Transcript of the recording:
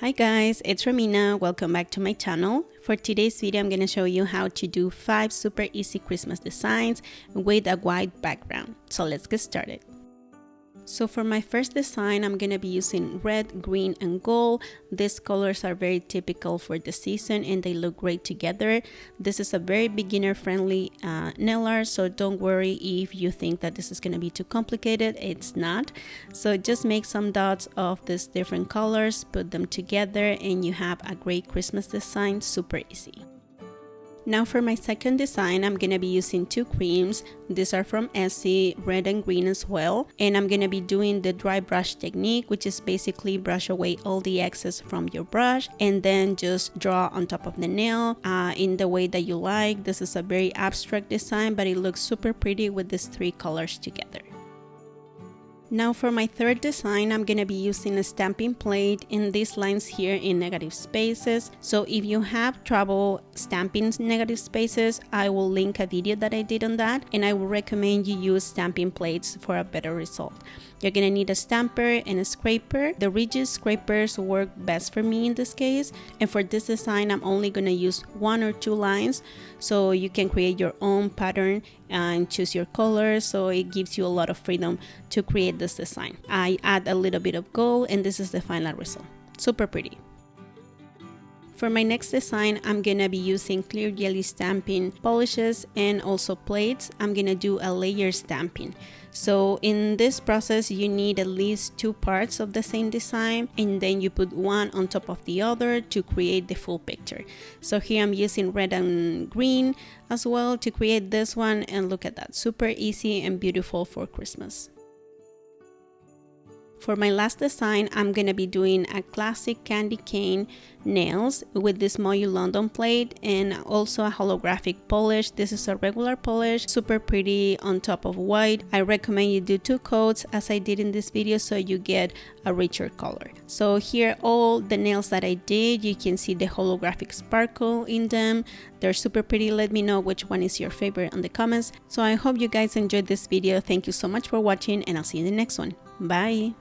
Hi guys, it's Romina. Welcome back to my channel. For today's video, I'm going to show you how to do 5 super easy Christmas designs with a white background. So let's get started. So for my first design, I'm going to be using red, green, and gold. These colors are very typical for the season and they look great together. This is a very beginner friendly nail art, so don't worry if you think that this is going to be too complicated. It's not. So just make some dots of these different colors, put them together, and you have a great Christmas design, super easy. Now for my second design, I'm going to be using 2 creams. These are from Essie, red and green as well. And I'm going to be doing the dry brush technique, which is basically brush away all the excess from your brush and then just draw on top of the nail in the way that you like. This is a very abstract design, but it looks super pretty with these 3 colors together. Now for my third design, I'm going to be using a stamping plate in these lines here in negative spaces. So if you have trouble stamping negative spaces, I will link a video that I did on that, and I would recommend you use stamping plates for a better result. You're going to need a stamper and a scraper. The rigid scrapers work best for me in this case, and for this design I'm only going to use 1 or 2 lines, so you can create your own pattern and choose your colors, so it gives you a lot of freedom to create this design. I add a little bit of gold and this is the final result. Super pretty. For my next design, I'm gonna be using clear jelly stamping polishes and also plates. I'm gonna do a layer stamping. So in this process, you need at least 2 parts of the same design, and then you put one on top of the other to create the full picture. So here I'm using red and green as well to create this one, and look at that, super easy and beautiful for Christmas. For my last design, I'm going to be doing a classic candy cane nails with this Moyu London plate and also a holographic polish. This is a regular polish, super pretty on top of white. I recommend you do 2 coats as I did in this video so you get a richer color. So here all the nails that I did, you can see the holographic sparkle in them. They're super pretty. Let me know which one is your favorite in the comments. So I hope you guys enjoyed this video. Thank you so much for watching and I'll see you in the next one. Bye!